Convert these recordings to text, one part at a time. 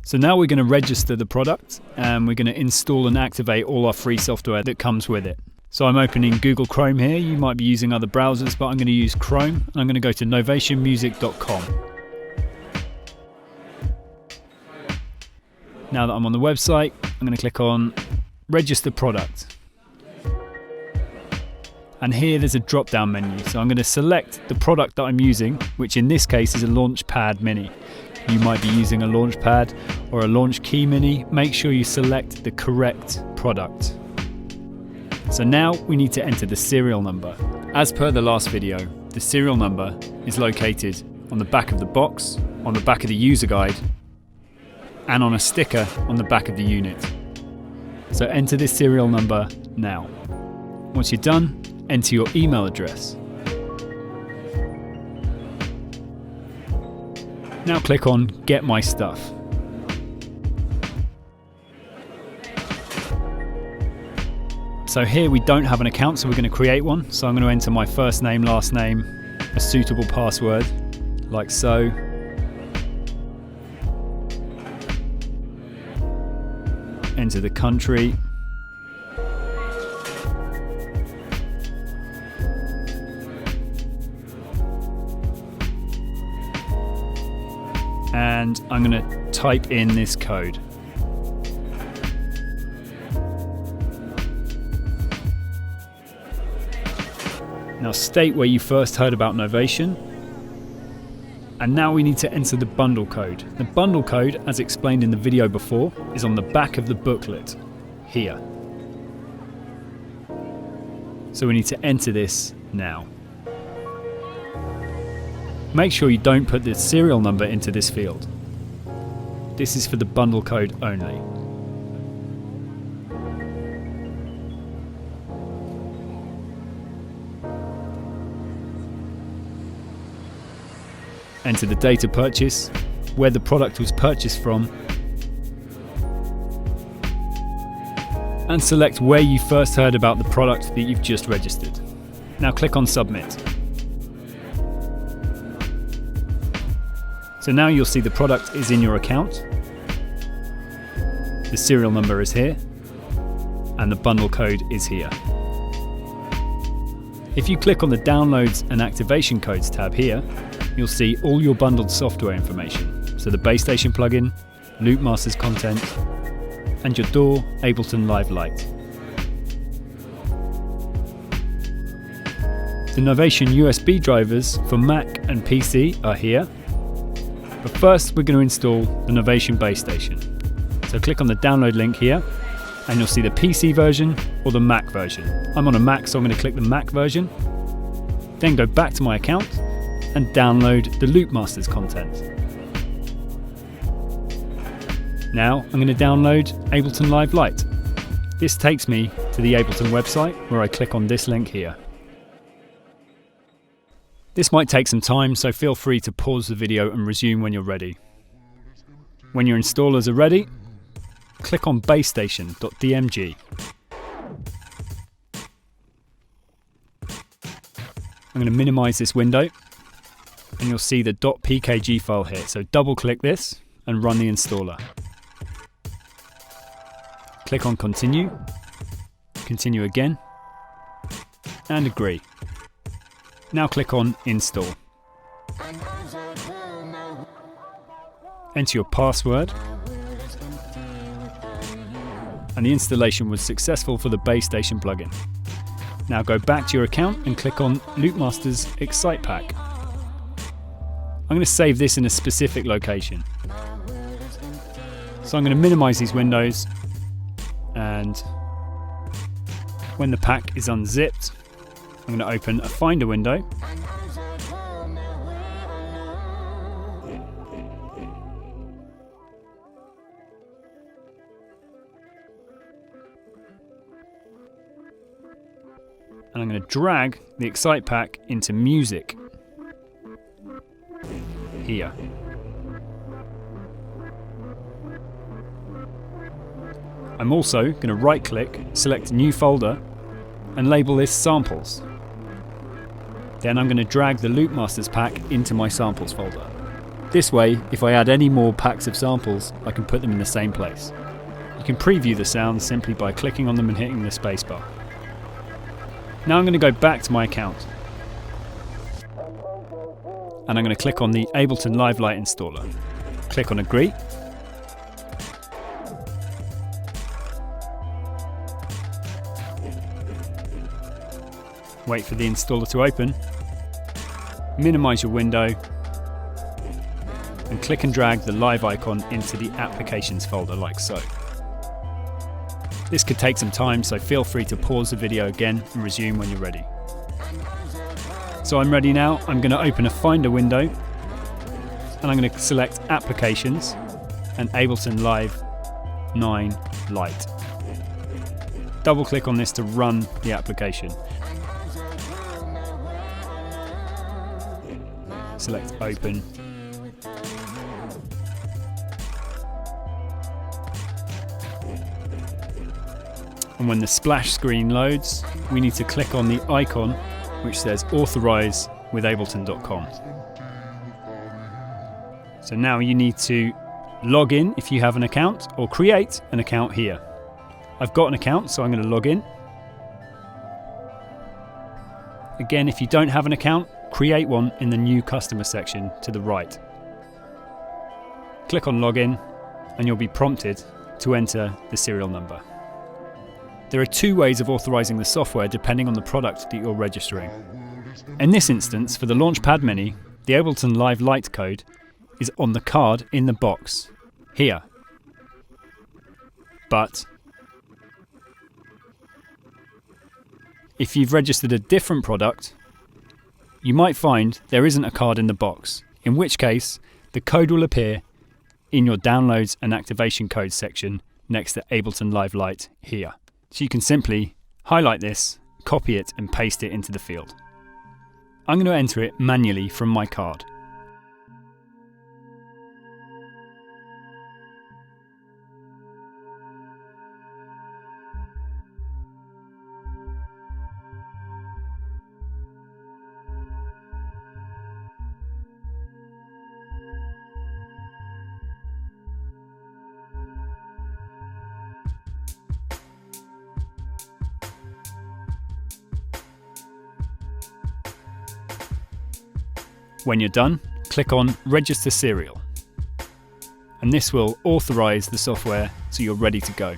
So now we're going to register the product and we're going to install and activate all our free software that comes with it. So I'm opening Google Chrome here. You might be using other browsers, but I'm going to use Chrome. And I'm going to go to novationmusic.com. Now that I'm on the website, I'm going to click on Register Product. And here there's a drop-down menu. So I'm going to select the product that I'm using, which in this case is a Launchpad Mini. You might be using a Launchpad or a Launch Key Mini. Make sure you select the correct product. So now we need to enter the serial number. As per the last video, the serial number is located on the back of the box, on the back of the user guide, and on a sticker on the back of the unit. So enter this serial number now. Once you're done, enter your email address. Now click on Get My Stuff. So here we don't have an account, so we're going to create one. So I'm going to enter my first name, last name, a suitable password, like so. Enter the country. And I'm going to type in this code. Now state where you first heard about Novation. And now we need to enter the bundle code. The bundle code, as explained in the video before, is on the back of the booklet, here. So we need to enter this now. Make sure you don't put the serial number into this field. This is for the bundle code only. Enter the date of purchase, where the product was purchased from, and select where you first heard about the product that you've just registered. Now click on Submit. So now you'll see the product is in your account, the serial number is here, and the bundle code is here. If you click on the Downloads and Activation Codes tab here, you'll see all your bundled software information. So the base station plugin, Loopmasters content, and your DAW Ableton Live Lite. The Novation USB drivers for Mac and PC are here. But first we're going to install the Novation base station. So click on the download link here and you'll see the PC version or the Mac version. I'm on a Mac, so I'm going to click the Mac version. Then go back to my account and download the Loopmasters content. Now I'm going to download Ableton Live Lite. This takes me to the Ableton website where I click on this link here. This might take some time, so feel free to pause the video and resume when you're ready. When your installers are ready, click on basestation.dmg. I'm going to minimize this window and you'll see the .pkg file here. So double click this and run the installer. Click on continue, continue again, and agree. Now click on install. Enter your password. And the installation was successful for the base station plugin. Now go back to your account and click on Loopmasters Excite Pack. I'm going to save this in a specific location. So I'm going to minimize these windows, and when the pack is unzipped, I'm going to open a Finder window. And I'm going to drag the Excite Pack into Music here. I'm also going to right click, select New Folder and label this Samples. Then I'm going to drag the Loopmasters pack into my samples folder. This way, if I add any more packs of samples, I can put them in the same place. You can preview the sounds simply by clicking on them and hitting the spacebar. Now I'm going to go back to my account. And I'm going to click on the Ableton Live Lite installer. Click on Agree. Wait for the installer to open. Minimize your window. And click and drag the live icon into the Applications folder like so. This could take some time, so feel free to pause the video again and resume when you're ready. So I'm ready now. I'm going to open a Finder window and I'm going to select Applications and Ableton Live 9 Lite. Double click on this to run the application. Select Open. And when the splash screen loads, we need to click on the icon which says Authorize with Ableton.com. So now you need to log in if you have an account, or create an account here. I've got an account, so I'm going to log in. Again, if you don't have an account, create one in the New Customer section to the right. Click on Login and you'll be prompted to enter the serial number. There are two ways of authorizing the software depending on the product that you're registering. In this instance, for the Launchpad Mini, the Ableton Live Lite code is on the card in the box, here. But if you've registered a different product, you might find there isn't a card in the box, in which case the code will appear in your Downloads and Activation Code section next to Ableton Live Lite here. So you can simply highlight this, copy it and paste it into the field. I'm going to enter it manually from my card. When you're done, click on Register Serial, and this will authorize the software so you're ready to go.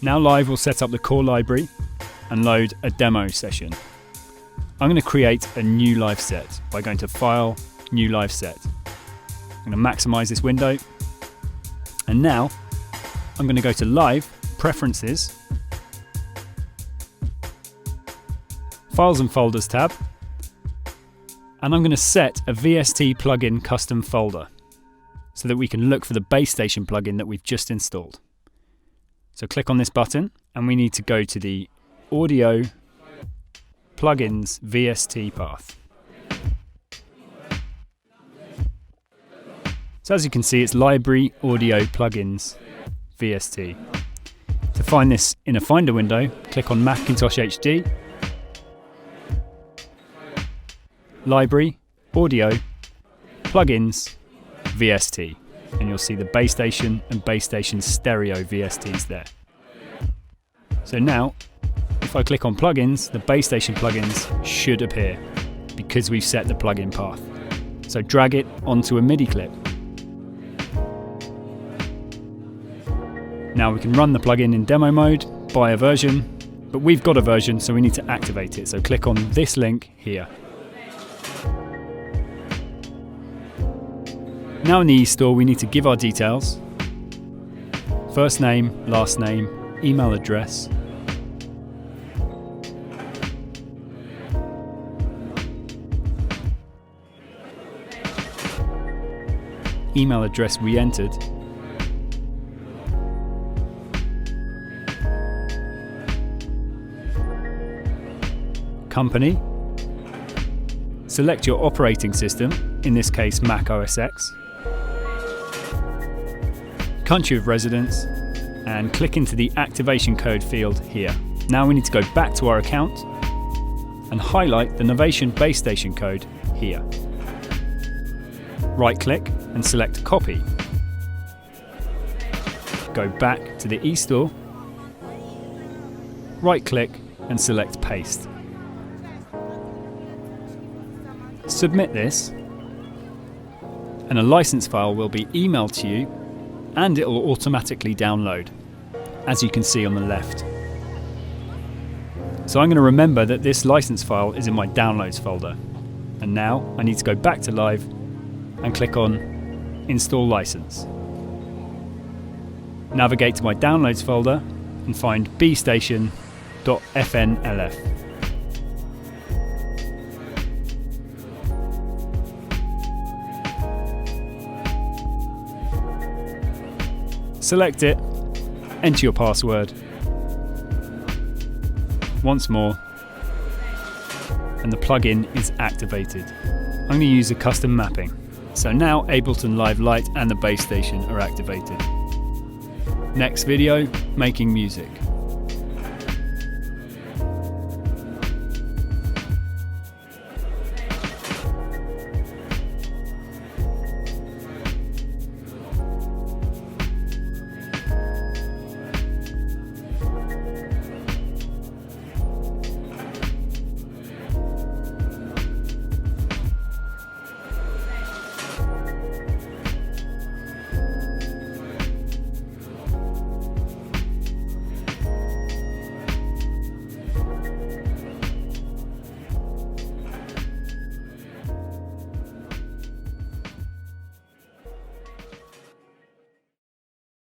Now Live will set up the core library and load a demo session. I'm going to create a new live set by going to File, New Live Set. I'm going to maximize this window, and now I'm going to go to Live, Preferences, Files and Folders tab, and I'm going to set a VST plugin custom folder so that we can look for the base station plugin that we've just installed. So click on this button and we need to go to the Audio Plugins VST path. So as you can see, it's Library Audio Plugins VST. To find this in a Finder window, click on Macintosh HD, Library, Audio, Plugins, VST, and you'll see the base station and base station stereo VSTs there. So now, if I click on Plugins, the base station plugins should appear because we've set the plugin path. So drag it onto a MIDI clip. Now we can run the plugin in demo mode, buy a version, but we've got a version, so we need to activate it. So click on this link here. Now in the eStore, we need to give our details: first name, last name, email address, email address re-entered, company, select your operating system, in this case Mac OS X, country of residence, and click into the activation code field here. Now we need to go back to our account and highlight the Novation base station code here. Right click and select copy. Go back to the eStore, right click and select paste. Submit this and a license file will be emailed to you and it will automatically download, as you can see on the left. So I'm going to remember that this license file is in my downloads folder, and now I need to go back to live and click on install license. Navigate to my downloads folder and find bstation.fnlf. Select it, enter your password once more, and the plugin is activated. I'm going to use a custom mapping. So now Ableton Live Lite and the base station are activated. Next video, making music.